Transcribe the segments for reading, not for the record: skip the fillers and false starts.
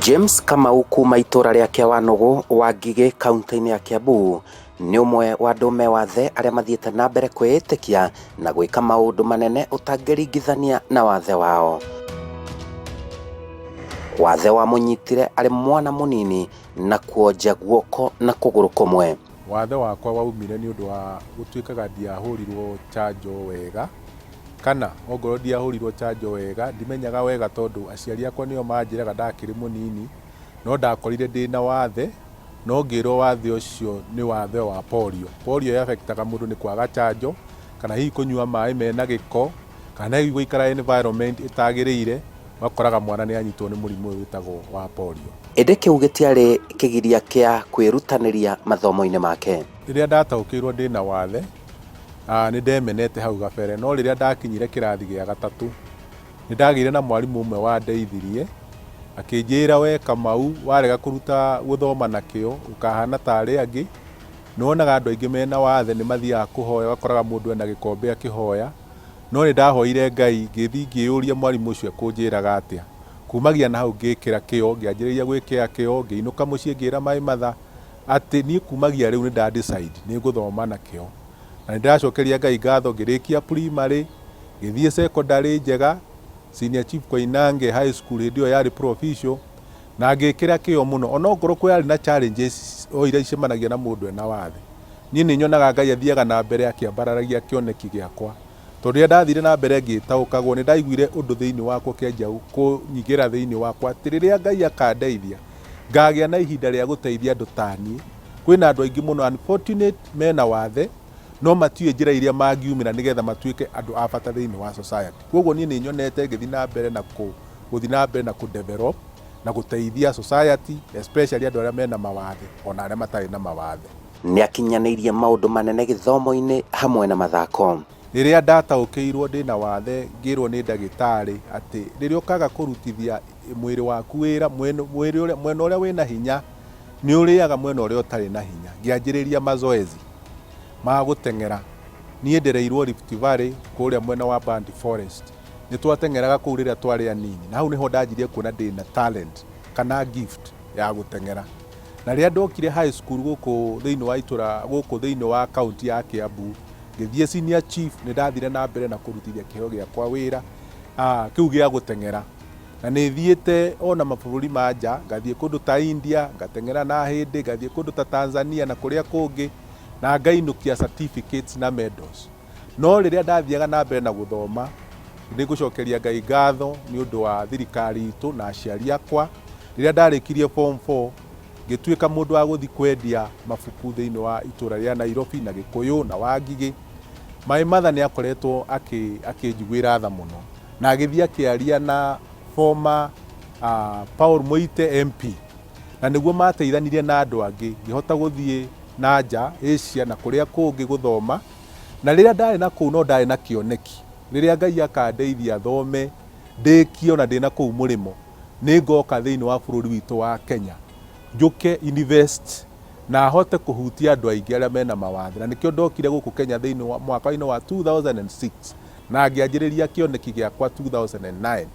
James Kamau kuma itura riake Wanogo wa Ngigĩ kaunti-inĩ ya Kiambu nĩ ũmwe wa andũ me wathe arĩa mathiĩte na mbere kwĩĩtĩkia na gwĩka maũndũ manene ũtangĩringithania na wathe wao. Wathe wa mũnyitire arĩ mwana mũnini na kuonja guoko na kũgũrũ kũmwe. Wathe wakwa waumire nĩ ũndũ wa gũtuĩkaga ndiahũrirwo chanjo wega, kana ongorwo ndiahũrirwo chanjo wega ndimenyaga wega tondũ aciari akwa nĩo manjĩraga ndakĩrĩ mũnini, no ndakorire ndĩna wathe, no ngĩrwo wathe ũcio nĩ wathe wa polio. Polio yaffectaga mũndũ nĩ kwaga chanjo, kana hihi kũnyua maĩ mena gĩko, kana hihi gũikara environment ĩtagĩrĩire, wakoraga mwana nĩ anyitwo nĩ mũrimũ ũyũ wĩtagwo wa polio. Ĩndĩ kĩu gĩtiarĩ kĩgiria kĩa kwĩrutanĩria mathomo-inĩ make. Rĩrĩa ndataũkĩirwo ndĩna wathe, nĩ ndemenete hau gabere, no rĩrĩa ndakinyire kĩrathi gĩa gatatũ nĩ ndagĩire na mwarimũ ũmwe wandeithirie, akĩnjĩra we Kamau, warega kũruta gũthoma na kĩo ũkahana tarĩ angĩ. Nĩwonaga andũ aingĩ mena wathe nĩ mathiaga kũhoya, wakoraga mũndũ ena gĩkombe akĩhoya, no nĩ ndahoire Ngai ngĩthiĩ ngĩyũria mwarimũ ũcio ekũnjĩraga atĩa. Kumagia na hau ngĩkĩra kĩo, ngĩanjĩrĩria gwĩkĩra kĩo, ngĩinũka mũciĩ ngĩra maĩ matha atĩ niĩ kumagia rĩu nĩ ndadecide nĩ ngũthoma na kĩo. Na nĩ ndacokeria Ngai ngatho, ngĩrĩkia primary, ngĩthiĩ secondary njega, Senior Chief Koinange High School hĩndĩ ĩyo yarĩ provincial, na ngĩkĩra kĩo mũno. Ona ongorwo kwarĩ na challenges o iria icemanagia na mũndũ ena wathe, niĩ nĩ nyonaga Ngai athiaga na mbere akĩambararagia kĩoneki gĩakwa. Tondũ rĩrĩa ndathire na mbere ngĩtaũkagwo, nĩ ndaiguire ũndũ thĩinĩ wakwa kĩanjia kũnyigĩra thĩinĩ wakwa atĩ rĩrĩa Ngai akandeithia ngagĩa na ihinda rĩa gũteithia andũ ta niĩ. Kwĩna andũ aingĩ mũno unfortunate mena wathe, no matiũĩ njĩra iria mangiumĩra nĩgetha matuĩke andũ a bata thĩinĩ wa society. Koguo niĩ nĩ nyonete gũthiĩ na mbere na kũ-develop na gũteithia society, especially andũ arĩa mena mawathe ona arĩa matarĩ na mawathe. Nĩ akinyanĩirie maũndũ manene gĩthomo-inĩ hamwe na mathako. Rĩrĩa ndataũkĩirwo ndĩna wathe, ngĩrwo nĩ ndagĩtarĩ atĩ rĩrĩa ũkaga kũrutithia mwĩrĩ waku wĩra, mwena ũrĩa wĩna hinya nĩ ũrĩaga mwena ũrĩa ũtarĩ na hinya. Ngĩanjĩrĩria mazoezi ma gũteng'era. Niĩ ndereirwo Rift Valley kũrĩa mwena wa Band Forest. Nĩ twateng'eraga kũu rĩrĩa twarĩ anini, na hau nĩho ndanjirie kuona ndĩna talent kana gift ya gũteng'era. Na rĩrĩa ndokire high school gũkũ thĩinĩ wa itũra gũkũ thĩinĩ wa kaunti ya Kiambu, ngĩthiĩ Senior Chief, nĩ ndathire na mbere na kũrutithia kĩheo gĩakwa wĩra kĩu gĩa gũteng'era. Na nĩ thiĩte ona mabũrũri ma nja, ngathiĩ kũndũ ta India, ngateng'era na hĩndĩ, ngathiĩ kũndũ ta Tanzania na kũrĩa kũngĩ, na ngainũkia certificates na medals. No rĩrĩa ndathiaga na mbere na gũthoma, nĩ ngũcokeria Ngai ngatho nĩ ũndũ wa thirikari itũ na aciari akwa. Rĩrĩa ndarĩkirie form 4 ngĩtuĩka mũndũ wa gũthiĩ kwendia mabuku thĩinĩ wa itũra rĩa Nairobi na Gĩkũyũ na Wangigĩ. My mother nĩ akoretwo akĩnjiguĩra tha mũno, na agĩthiĩ akĩaria na former Paul Mũite MP, na nĩguo mateithanirie na andũ angĩ ngĩhota gũthiĩ na nja Asia na kũrĩa kũngĩ gũthoma. Na rĩrĩa ndarĩ na kũu no ndarĩ na kĩoneki, rĩrĩa Ngai akandeithia thome ndĩkio na ndĩ na kũu mũrĩmo, nĩ ngoka thĩinĩ wa bũrũri witũ wa Kenya, njũke invest na hote kũhutia andũ aingĩ arĩa mena mawathe. Na nĩkĩo ndokire gũkũ Kenya thĩinĩ wa mwaka-inĩ wa 2006, na ngĩanjĩrĩria kĩoneki gĩakwa 2009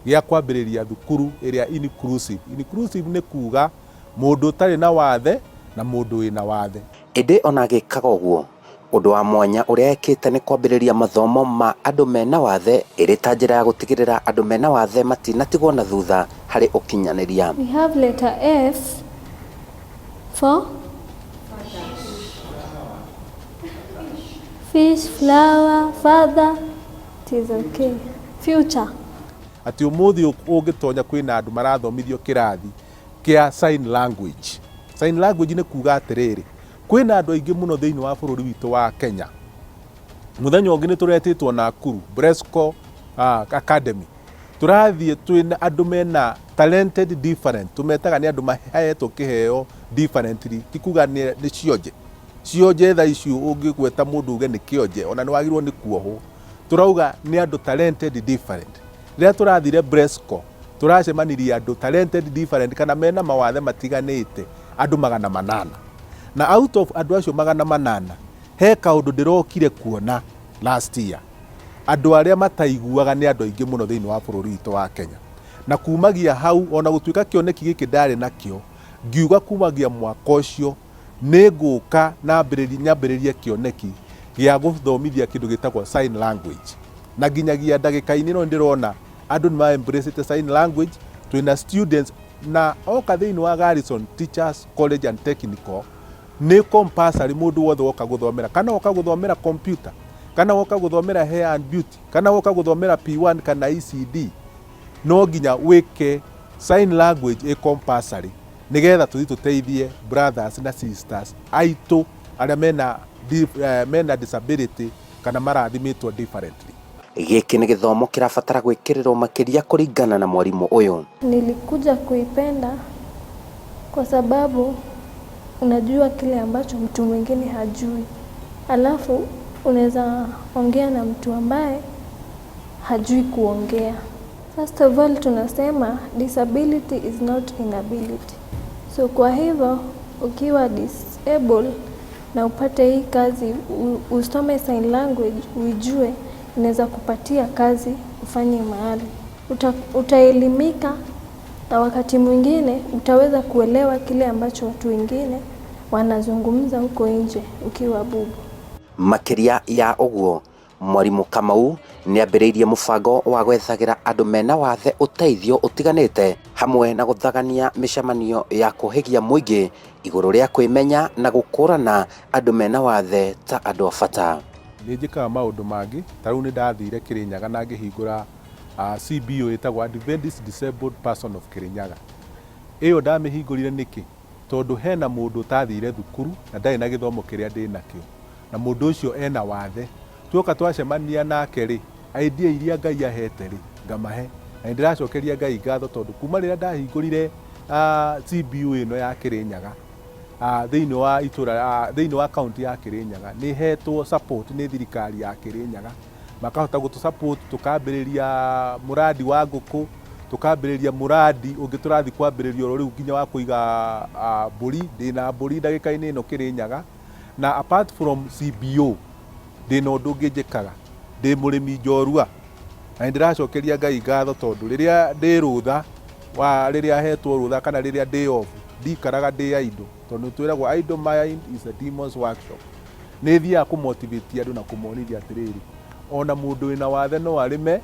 gĩa kwambĩrĩria thukuru ĩrĩa inclusive. Inclusive nĩ kuga mũndũ ũtarĩ na wathe na mũndũ wĩna wathe. Ĩndĩ ona agĩkaga ũguo, ũndũ wa mwanya ũrĩa ekĩte nĩ kwambĩrĩria mathomo ma andũ mena wathe, ĩrĩ ta njĩra ya gũtigĩrĩra andũ mena wathe matinatigwo na thutha harĩ ũkinyanĩria. We have letter F for fish, flower, father, it is okay. Future. Atĩ ũmũthĩ ũngĩtonya kwĩna andũ marathomithio kĩrathi kĩa sign language. Sign language nĩ kuga atĩrĩrĩ, kwĩna andũ aingĩ mũno thĩinĩ wa bũrũri witũ wa Kenya. Mũthenya ũngĩ nĩ tũretĩtwo Nakuru Bresco Academy. Tũrathiĩ twĩna andũ mena talented different, tũmetaga nĩ andũ mahetwo kĩheo differently, ti kuga nĩ cionje tha icio ũngĩgweta mũndũ uge nĩ kĩonje, ona nĩ wagĩrĩirwo nĩ kuohwo. Turauga nĩ andũ talented different. Rĩrĩa tũrathire Bresco tũracemanirie andũ talented different kana mena mawathe matiganĩte andũ 800. Na out of andũ acio 800 he kaũndũ ndĩrokire kuona last year. Andũ arĩa mataiguaga nĩ andũ aingĩ mũno thĩinĩ wa bũrũri witũ wa Kenya. na kumagia hau ona gutuika kioneki giki ndari nakio ngiuga kumagia mwaka ucio nĩ ngũka nyambĩrĩrie kĩoneki gĩa gũthomithia kĩndũ gĩtagwo sign language, na nginyagia ndagĩka-inĩ ĩno ndĩrona andũ nĩ embrace sign language. Twĩna students na oka thĩinĩ wa Garrison Teachers College and Technical nĩ compulsory mũndũ wothe woka gũthomera, kana woka gũthomera computer, kana woka gũthomera hair and beauty, kana woka gũthomera P1 kana ECD, no nginya wĩke sign language compulsory nigetha tuthi tuteithie brothers na sisters aitũ arĩa mena disability kana marathimitwo differently. Gĩkĩ nĩ gĩthomo kĩrabatara gwĩkĩrĩrwo makĩria kũringana na mwarimũ ũyũ. Nilikuja kuipenda kwa sababu unajua kile ambacho mtu mwingine hajui. Alafu unaweza ongea na mtu ambaye hajui kuongea. First of all tunasema disability is not inability. So kwa hivyo ukiwa disabled na upate hii kazi, usome sign language, uijue, inaweza kupatia kazi ufanye mahali. Utaelimika na wakati mwingine utaweza kuelewa kile ambacho watu wengine wanazungumza huko nje ukiwa bubu. Makĩria ya ũguo, mwarimũ Kamau nĩ ambĩrĩirie mũbango wa gwethagira andũ mena wathe ũteithio ũtiganĩte hamwe na gũthagania mĩcemanio ya kũhĩgia mũingĩ igũrũ rĩa kwĩmenya na gũkũrana andũ mena wathe ta andũ a bata. Nĩ njĩkaga maũndũ mangĩ, ta rĩu nĩ ndathire Kĩrĩnyaga na ngĩhingũra CBO ĩtagwo Adventist Disabled Person of Kĩrĩnyaga. Ĩyo ndamĩhingũrire nĩkĩ? Tondũ hena mũndũ ũtathire thukuru na ndarĩ na gĩthomo kĩrĩa ndĩ nakĩo, na mũndũ ũcio ena wathe. Tuoka twacemania nake rĩ, idea iria Ngai ahete rĩ ngamahe, na ndĩracokeria Ngai ngatho tondũ kuma rĩrĩa ndahingũrire CBO ĩno ya Kĩrĩnyaga thĩinĩ wa itũra thĩinĩ wa kaunti ya Kĩrĩnyaga nĩ hetwo support nĩ thirikari ya Kĩrĩnyaga, makahota gũtũ support, tukambĩrĩria mũradi wa ngũkũ, tukambĩrĩria mũradi ũngĩ tũrathi kwambĩrĩria rĩu nginya wa kũiga mbũri. Ndĩna mbũri ndagĩka-inĩ ĩno Kĩrĩnyaga, na apart from CBO ndĩna ũndũ ũngĩ njĩkaga, ndĩ mũrĩmi njorua, na ndĩracokeria Ngai ngatho tondũ rĩrĩa ndĩ rũtha rĩrĩa hetwo rũtha kana rĩrĩa ndĩ off ndikaraga ndĩ idle, tondũ twĩragwo idle mind is a demon's workshop. Nĩ thiaga kũmotivate andũ na kũmonithia atĩrĩrĩ, ona mũndũ wĩna wathe no arĩme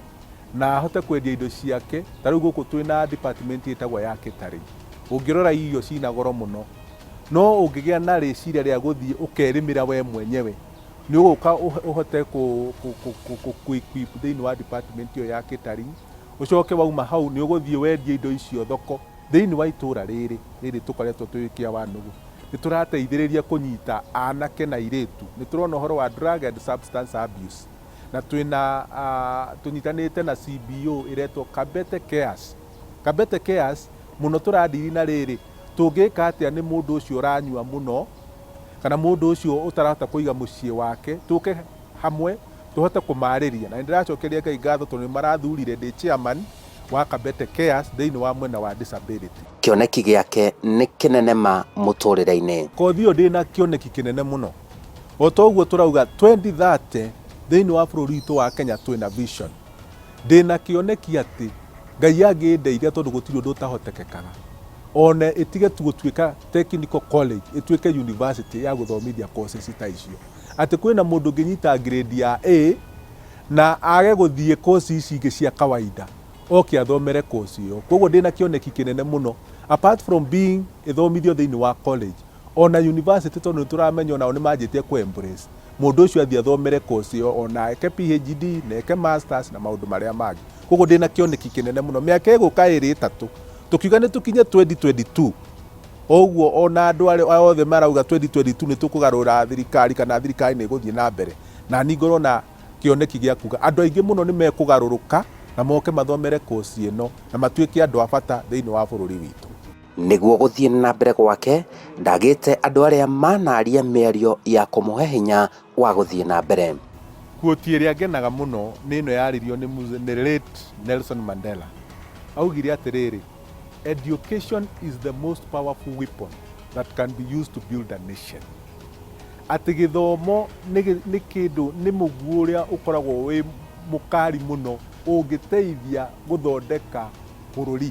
na ahote kwendia indo ciake. Ta rĩu gũkũ twĩna department ĩtagwo ya catering, ũngĩrora irio cina goro mũno, no ũngĩgĩa na rĩciria rĩa gũthiĩ ũkerĩmĩra we mwenyewe, nĩ ũgũka ũhote ku-equip thĩinĩ wa department ĩyo ya catering. Ũcoke wauma hau nĩ ũgũthiĩ wendie indo icio thoko thĩinĩ wa itũra rĩrĩ tũkoretwo twĩ kĩa Wanũgũ. Nĩ tũrateithĩrĩria kũnyita anake na airĩtu. Nĩ tũrona ũhoro wa drug and substance abuse, na tũnyitanĩte na CBO ĩretwo Kabete Cares. Kabete Cares mũno tũradiri na rĩrĩ, tũngĩka atĩa nĩ mũndũ ũcio ũranyua mũno kana mũndũ ũcio ũtarahota kũiga mũciĩ wake, tũke hamwe tũhote kũmarĩria. Na ndĩracokeria Ngai ngatho tondũ nĩ marathurire ndĩ chairman wa Kabete Cares thĩinĩ wa mwena wa disability. Kĩoneki gĩake nĩ kĩnene ma mũtũrĩre-inĩ. Kothi ĩyo ndĩna kĩoneki kĩnene mũno, o ta ũguo tũrauga 2030 thĩinĩ wa bũrũri witũ wa Kenya twĩna vision. Ndĩna kĩoneki atĩ Ngai angĩndeithia tondũ gũtirĩ ũndũ ũtahotekekaga, ona ĩtige tu gũtuĩka technical college, ĩtuĩke university ya gũthomithia courses ta icio. Atĩ kwĩna mũndũ ũngĩnyita grade ya A na age gũthiĩ course ici ingĩ cia kawaida, oke athomere course ĩyo. Koguo ndĩna kĩoneki kĩnene mũno, apart from being ĩthomithio thĩinĩ wa college, ona university tondũ nĩ tũramenya onao nĩ manjĩtie ku-embrace mũndũ ũcio athiĩ athomere course ĩyo, ona eke PhD na eke masters na maũndũ marĩa mangĩ. Koguo ndĩna kĩoneki kĩnene mũno. Mĩaka ĩgũka ĩrĩ ĩtatũ, tũkiuga nĩ tũkinye 2022, ũguo ona andũ arĩa othe marauga 2022 nĩ tũkũgarũra thirikari kana thirikari nĩ ĩgũthiĩ na mbere, na niĩ ngorwo kĩoneki gĩa kuga andũ aingĩ mũno nĩ mekũgarũrũka na moke mathomere course ĩno na matuĩke andũ a bata thĩinĩ wa bũrũri witũ. Nĩguo gũthiĩ na mbere gwake, ndagĩte andũ arĩa manaria mĩario ya kũmũhe hinya wa gũthiĩ na mbere. Quote ĩrĩa ngenaga mũno nĩ ĩno yaririo nĩ late Nelson Mandela. Augire atĩrĩrĩ, education is the most powerful weapon that can be used to build a nation. Atĩ gĩthomo nĩ kĩndũ, nĩ mũguo ũrĩa ũkoragwo wĩ mũkari mũno ũngĩteithia gũthondeka bũrũri.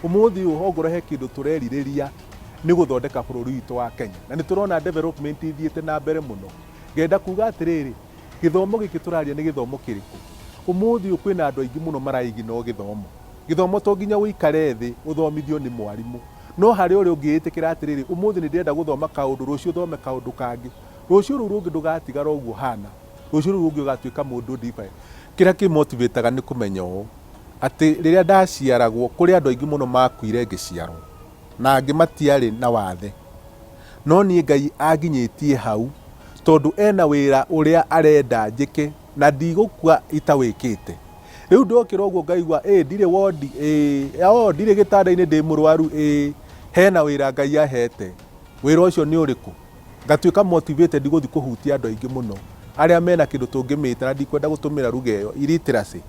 Ũmũthĩ ũyũ ongorwo he kĩndũ tũrerirĩria nĩ gũthondeka bũrũri witũ wa Kenya, na nĩ tũrona development ithiĩte na mbere mũno. Ngenda kuga atĩrĩrĩ, gĩthomo gĩkĩ tũraria nĩ gĩthomo kĩrĩkũ? Ũmũthĩ ũyũ kwĩna andũ aingĩ mũno maraigino gĩthomo. Gĩthomo to nginya ũikare thĩ ũthomithio nĩ mwarimũ, no harĩ ũrĩa ũngĩĩtĩkĩra atĩrĩrĩ, ũmũthĩ nĩ ndĩrenda gũthoma kaũndũ, rũciũ thome kaũndũ kangĩ, rũciũ rũu rũngĩ ndũgatigara ũguo hana, rũciũ rũu rũngĩ ũgatuĩka mũndũ different. Kĩrĩa kĩmotivateaga nĩ kũmenya ũũ atĩ rĩrĩa ndaciaragwo kũrĩ andũ aingĩ mũno makuire ngĩciarwo na angĩ matiarĩ na wathe, no niĩ Ngai anginyĩtie hau tondũ ena wĩra ũrĩa arenda njĩke na ndigũkua itawĩkĩte. Rĩu ndokĩra ũguo ngaigua ndirĩ wondi, ndirĩ gĩtanda-inĩ ndĩ mũrwaru, hena wĩra Ngai ahete. Wĩra ũcio nĩ ũrĩkũ? Ngatuĩka motivated gũthiĩ kũhutia andũ aingĩ mũno arĩa mena kĩndũ tũngĩmĩta, na ndikwenda gũtũmĩra lugha ĩyo, illiteracy.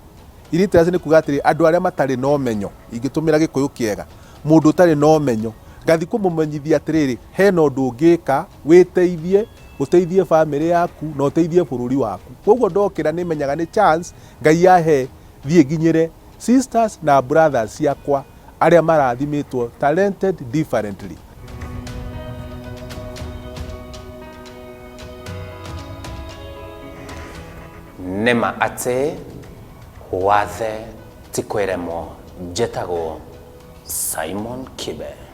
Illiteracy nĩ kuga atĩrĩ andũ arĩa matarĩ na ũmenyo, ingĩtũmĩra Gĩkũyũ kĩega, mũndũ ũtarĩ na ũmenyo, ngathi kũmũmenyithia atĩrĩrĩ, hena ũndũ ũngĩka wĩteithie, ũteithie bamĩrĩ yaku na ũteithie bũrũri waku. Koguo ndokĩra nĩ menyaga nĩ chance Ngai ahe thiĩ nginyĩre sisters na brothers ciakwa arĩa marathimĩtwo talented differently. Nĩma atĩ wathe ti kwĩremwo. Njĩtagwo Simon Kibe.